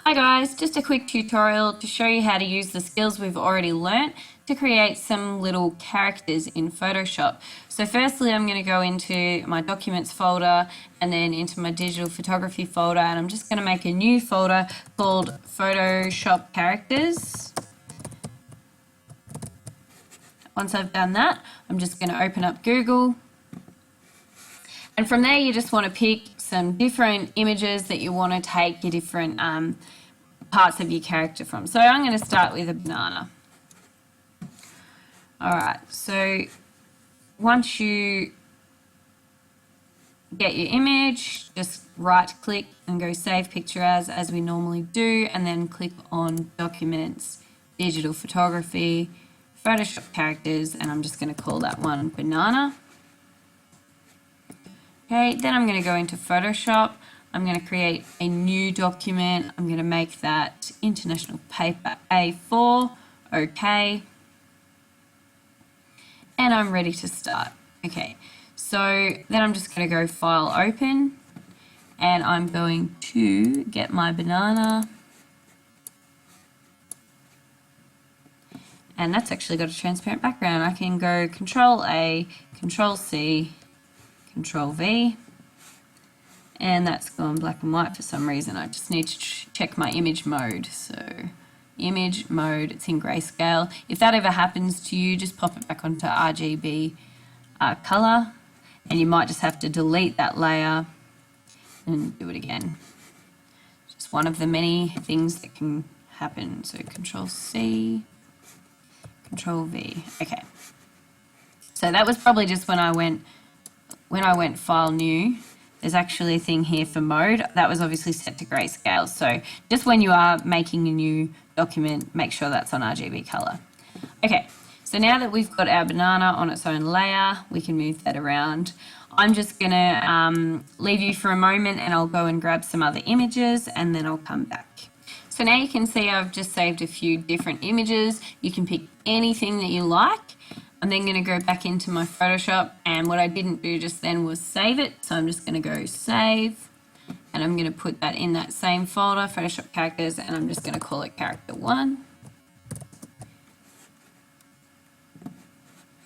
Hi guys, just a quick tutorial to show you how to use the skills we've already learnt to create some little characters in Photoshop. So firstly I'm going to go into my documents folder and then into my digital photography folder, and I'm just going to make a new folder called Photoshop Characters. Once I've done that, I'm just going to open up Google, and from there you just want to pick some different images that you want to take your different parts of your character from. So I'm going to start with a banana. Alright, so once you get your image, just right click and go save picture as we normally do, and then click on documents, digital photography, Photoshop characters, and I'm just going to call that one banana. Okay, then I'm going to go into Photoshop. I'm going to create a new document. I'm going to make that International Paper A4. Okay. And I'm ready to start. Okay, so then I'm just going to go File, Open, and I'm going to get my banana. And that's actually got a transparent background. I can go Control A, Control C, Control V, and that's gone black and white for some reason. I just need to check my image mode. So image mode, it's in grayscale. If that ever happens to you, just pop it back onto RGB color, and you might just have to delete that layer and do it again. Just one of the many things that can happen. So Control C, Control V. Okay. So that was probably just when I went File, New. There's actually a thing here for mode. That was obviously set to grayscale. So just when you are making a new document, make sure that's on RGB color. Okay, so now that we've got our banana on its own layer, we can move that around. I'm just gonna leave you for a moment, and I'll go and grab some other images, and then I'll come back. So now you can see I've just saved a few different images. You can pick anything that you like. I'm then going to go back into my Photoshop, and what I didn't do just then was save it. So I'm just going to go Save, and I'm going to put that in that same folder, Photoshop Characters, and I'm just going to call it Character 1.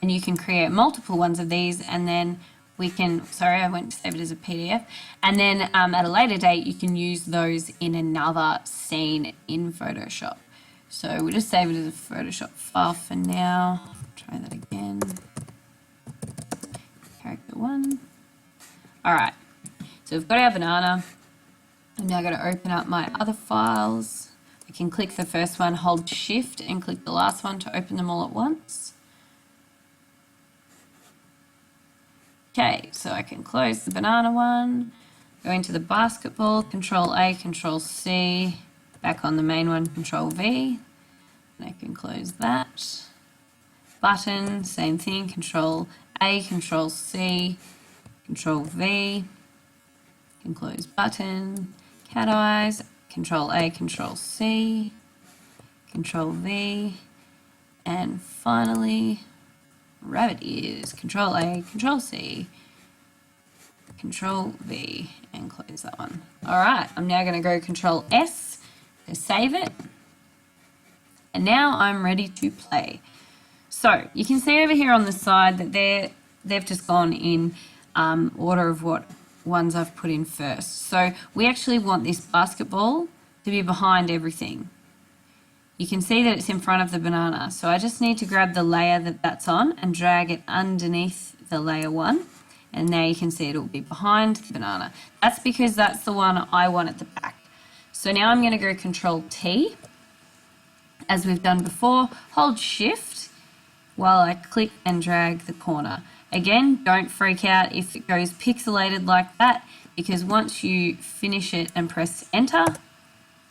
And you can create multiple ones of these, and then we can, sorry, I went to save it as a PDF, and then at a later date you can use those in another scene in Photoshop. So we'll just save it as a Photoshop file for now. Try that again. Character 1. Alright, so we've got our banana. I'm now going to open up my other files. I can click the first one, hold Shift, and click the last one to open them all at once. Okay, so I can close the banana one, go into the basketball, Control A, Control C, back on the main one, Control V, and I can close that. Button, same thing, Control A, Control C, Control V, can close button. Cat eyes, Control A, Control C, Control V, and finally rabbit ears, Control A, Control C, Control V, and close that one. Alright, I'm now going to go Control S to save it, and now I'm ready to play. So you can see over here on the side that they've just gone in order of what ones I've put in first. So we actually want this basketball to be behind everything. You can see that it's in front of the banana. So I just need to grab the layer that that's on and drag it underneath the layer 1. And now you can see it will be behind the banana. That's because that's the one I want at the back. So now I'm going to go Control T, as we've done before. Hold Shift while I click and drag the corner. Again, don't freak out if it goes pixelated like that, because once you finish it and press Enter,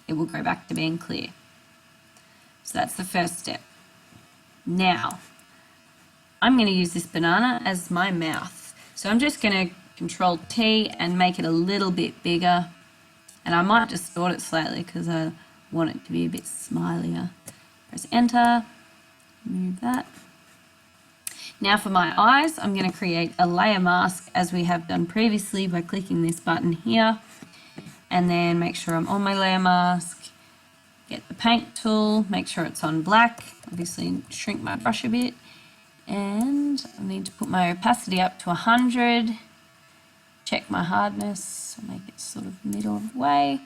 it will go back to being clear. So that's the first step. Now, I'm going to use this banana as my mouth. So I'm just going to Control T and make it a little bit bigger. And I might distort it slightly because I want it to be a bit smilier. Press Enter, move that. Now for my eyes, I'm going to create a layer mask as we have done previously by clicking this button here, and then make sure I'm on my layer mask, get the paint tool, make sure it's on black, obviously shrink my brush a bit, and I need to put my opacity up to 100, check my hardness, make it sort of middle of the way,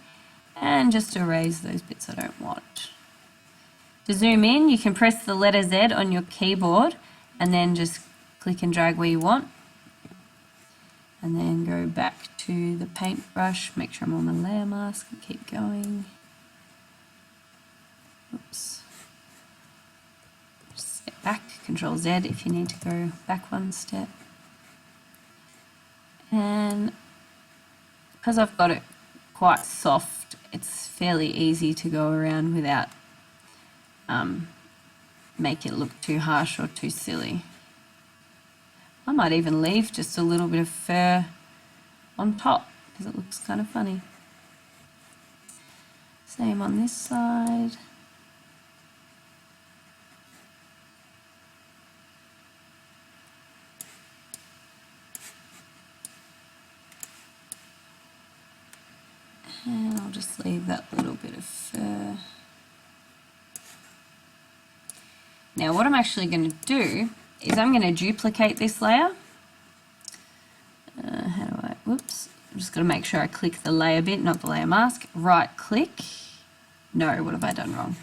and just erase those bits I don't want. To zoom in, you can press the letter Z on your keyboard and then just click and drag where you want. And then go back to the paintbrush, make sure I'm on the layer mask and keep going. Oops. Step back, Control Z if you need to go back one step. And because I've got it quite soft, it's fairly easy to go around without make it look too harsh or too silly. I might even leave just a little bit of fur on top because it looks kind of funny. Same on this side. And I'll just leave that little bit of fur. Now what I'm actually going to do is I'm going to duplicate this layer. Whoops, I'm just going to make sure I click the layer bit, not the layer mask. Right click. No, what have I done wrong?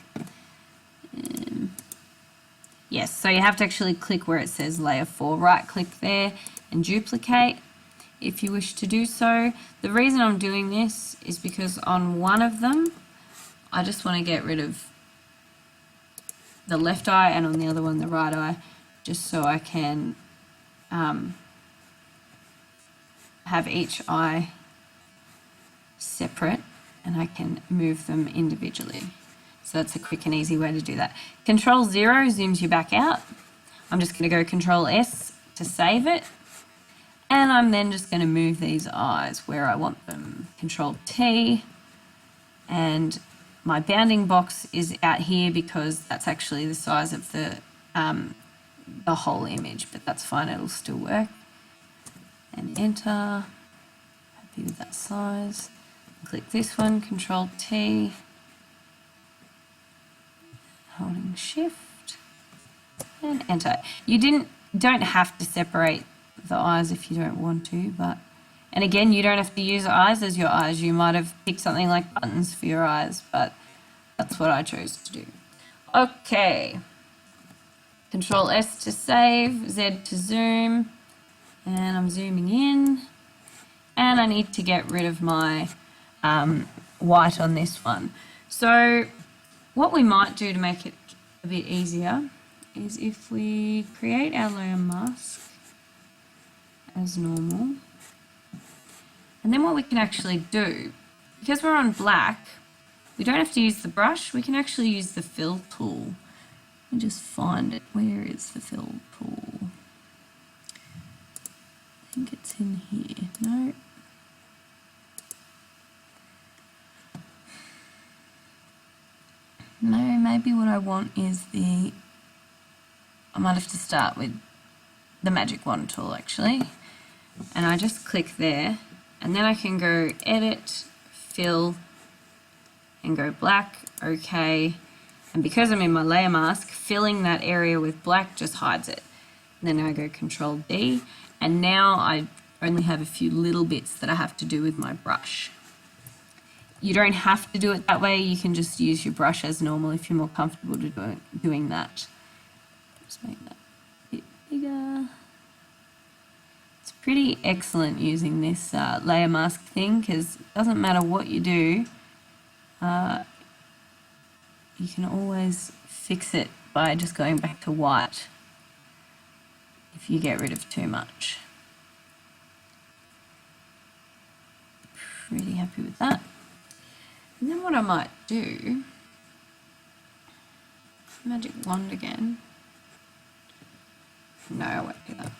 Yes, so you have to actually click where it says layer 4. Right click there and duplicate if you wish to do so. The reason I'm doing this is because on one of them, I just want to get rid of the left eye, and on the other one the right eye, just so I can have each eye separate and I can move them individually. So that's a quick and easy way to do that. Control 0 zooms you back out. I'm just going to go Control S to save it, and I'm then just going to move these eyes where I want them. Control T, and my bounding box is out here because that's actually the size of the whole image, but that's fine, it'll still work. And enter. Happy with that size. Click this one, Control T, holding Shift, and enter. You don't have to separate the eyes if you don't want to, but, and again, you don't have to use eyes as your eyes. You might have picked something like buttons for your eyes, but that's what I chose to do. Okay. Control S to save, Z to zoom, and I'm zooming in. And I need to get rid of my white on this one. So what we might do to make it a bit easier is if we create our layer mask as normal, and then what we can actually do, because we're on black, we don't have to use the brush, we can actually use the fill tool. Let me just find it. Where is the fill tool? I think it's in here. No. No, maybe what I want is I might have to start with the magic wand tool actually. And I just click there, and then I can go edit, fill, and go black, okay. And because I'm in my layer mask, filling that area with black just hides it. And then I go Control D, and now I only have a few little bits that I have to do with my brush. You don't have to do it that way, you can just use your brush as normal if you're more comfortable doing that. Just make that a bit bigger. It's pretty excellent using this layer mask thing, because it doesn't matter what you do, you can always fix it by just going back to white if you get rid of too much. Pretty happy with that. And then what I might do, magic wand again. No, I won't do that.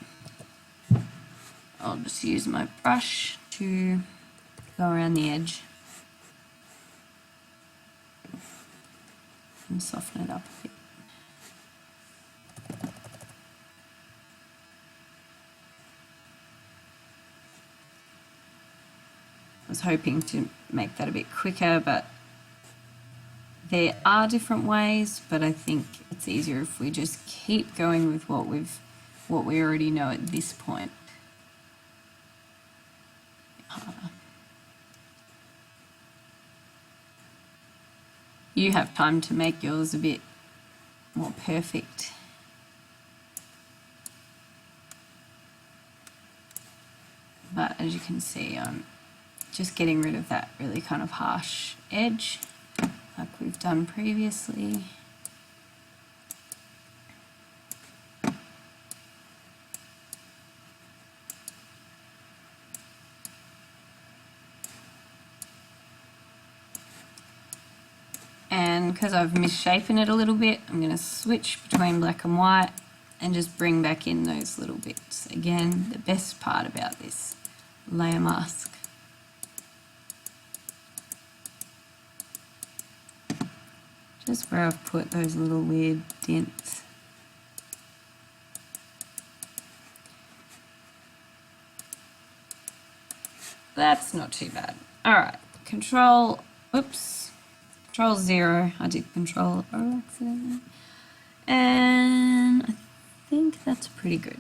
I'll just use my brush to go around the edge and soften it up a bit. I was hoping to make that a bit quicker, but There are different ways, but I think it's easier if we just keep going with what we already know at this point. You have time to make yours a bit more perfect. But as you can see, I'm just getting rid of that really kind of harsh edge like we've done previously. And because I've misshapen it a little bit, I'm going to switch between black and white and just bring back in those little bits. Again, the best part about this layer mask. Just where I've put those little weird dents. That's not too bad. All right, Control 0. I did Control O accidentally. And I think that's pretty good.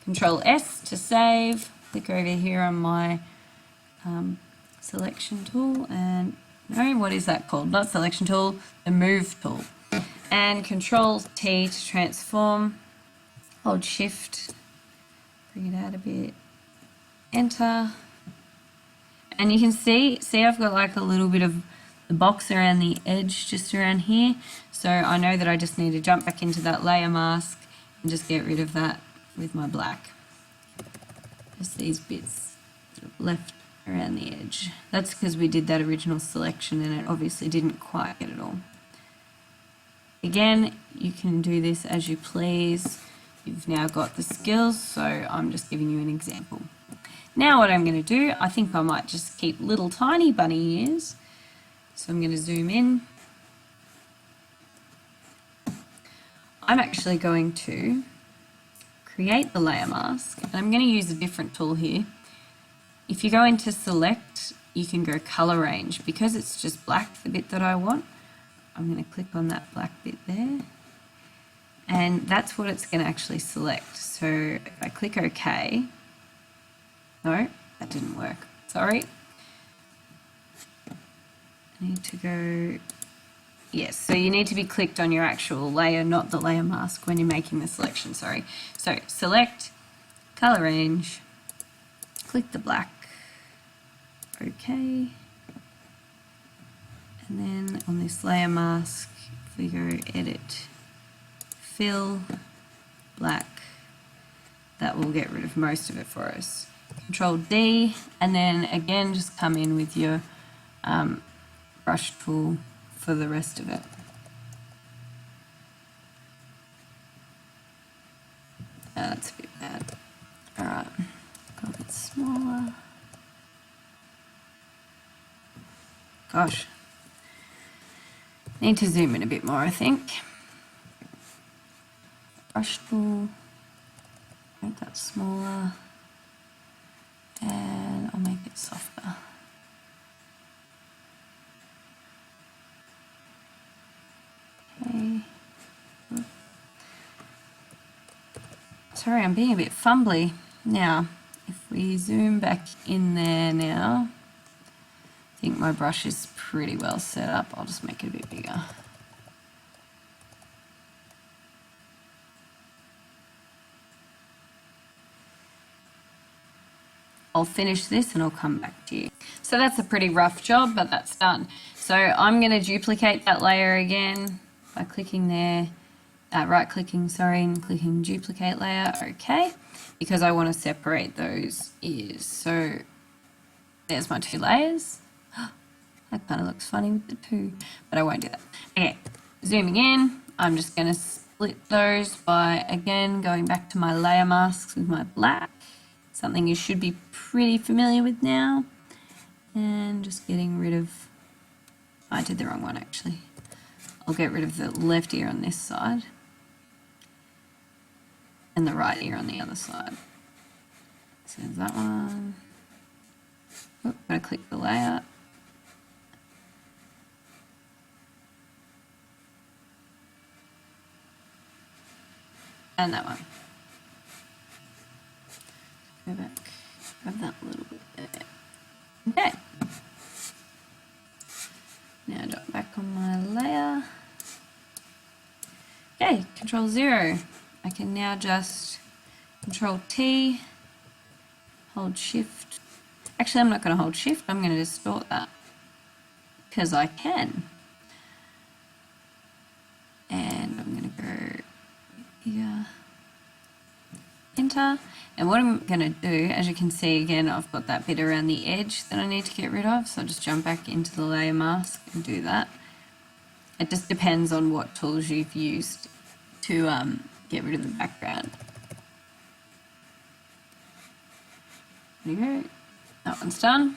Control S to save. Click over here on my selection tool and no, what is that called? Not selection tool, the move tool. And Control T to transform. Hold Shift, bring it out a bit. Enter. And you can see I've got like a little bit of the box around the edge just around here. So I know that I just need to jump back into that layer mask and just get rid of that with my black. Just these bits left around the edge. That's because we did that original selection and it obviously didn't quite get it all. Again, you can do this as you please. You've now got the skills, so I'm just giving you an example. Now what I'm going to do, I think I might just keep little tiny bunny ears. So I'm going to zoom in. I'm actually going to create the layer mask, and I'm going to use a different tool here. If you go into select, you can go color range. Because it's just black, the bit that I want, I'm going to click on that black bit there. And that's what it's going to actually select. So if I click OK, no, that didn't work. Sorry. I need to go, yes, so you need to be clicked on your actual layer, not the layer mask when you're making the selection, sorry. So select, color range, click the black, OK. And then on this layer mask, if we go edit, fill, black, that will get rid of most of it for us. Control D, and then again just come in with your brush tool for the rest of it. That's a bit bad. Alright, go a bit smaller. Gosh. Need to zoom in a bit more, I think. Brush tool, make that smaller. And I'll make it softer. Okay. Sorry, I'm being a bit fumbly. Now, if we zoom back in there now, I think my brush is pretty well set up. I'll just make it a bit bigger. I'll finish this and I'll come back to you. So that's a pretty rough job, but that's done. So I'm going to duplicate that layer again by clicking there, right-clicking, sorry, and clicking duplicate layer, okay, because I want to separate those ears. So there's my two layers. That kind of looks funny with the two, but I won't do that. Okay, zooming in, I'm just going to split those by, again, going back to my layer masks with my black. Something you should be pretty familiar with now. And just getting rid of, I did the wrong one actually. I'll get rid of the left ear on this side and the right ear on the other side. So there's that one. Oh, I'm going to click the layer. And that one. Go back, grab that a little bit there. Okay. Now dot back on my layer. Okay, Control 0. I can now just Control T, hold Shift. Actually, I'm not going to hold Shift, I'm going to distort that because I can. And I'm going to go here, Enter. And what I'm going to do, as you can see again, I've got that bit around the edge that I need to get rid of. So I'll just jump back into the layer mask and do that. It just depends on what tools you've used to get rid of the background. There you go. That one's done.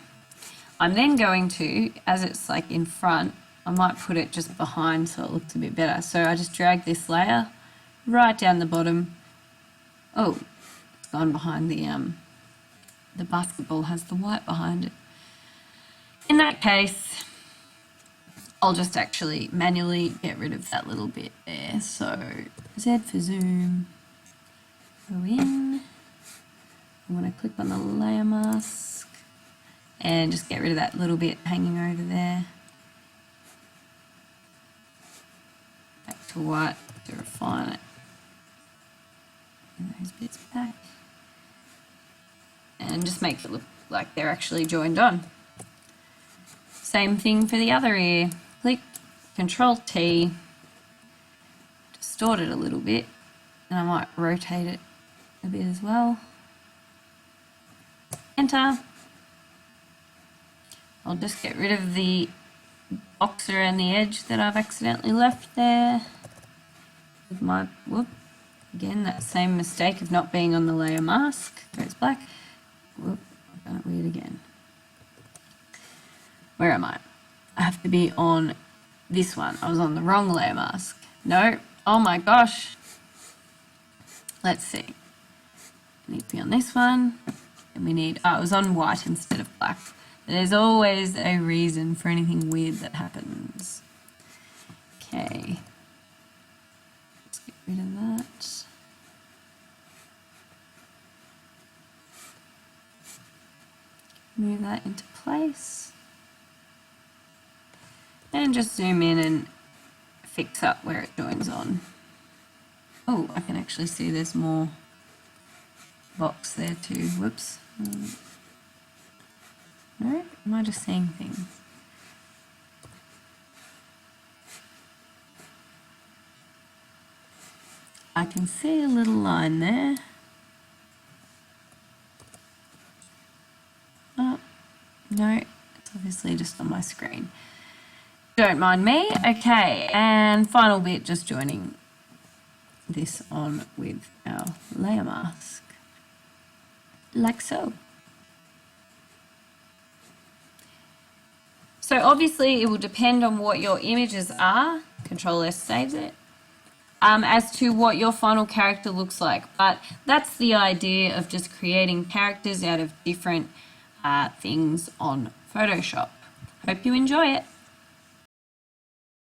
I'm then going to, as it's like in front, I might put it just behind so it looks a bit better. So I just drag this layer right down the bottom. Oh, it's gone behind the basketball has the white behind it. In that case, I'll just actually manually get rid of that little bit there. So Z for zoom, go in. I'm going to click on the layer mask and just get rid of that little bit hanging over there. Back to white to refine it. And those bits back. And just make it look like they're actually joined on. Same thing for the other ear. Click, Control T, distort it a little bit, and I might rotate it a bit as well. Enter. I'll just get rid of the box around the edge that I've accidentally left there. With my, whoop, again that same mistake of not being on the layer mask, goes black. Whoop, I've done it weird again. Where am I? I have to be on this one. I was on the wrong layer mask. No. Oh my gosh. Let's see. I need to be on this one. And we need, oh, it was on white instead of black. There's always a reason for anything weird that happens. Okay. Let's get rid of that. Move that into place. And just zoom in and fix up where it joins on. Oh, I can actually see there's more box there too. Whoops. No? Am I just seeing things? I can see a little line there. Oh, no, it's obviously just on my screen. Don't mind me. Okay, and final bit, just joining this on with our layer mask, like so. So obviously it will depend on what your images are. Control S saves it. As to what your final character looks like, but that's the idea of just creating characters out of different things on Photoshop. Hope you enjoy it.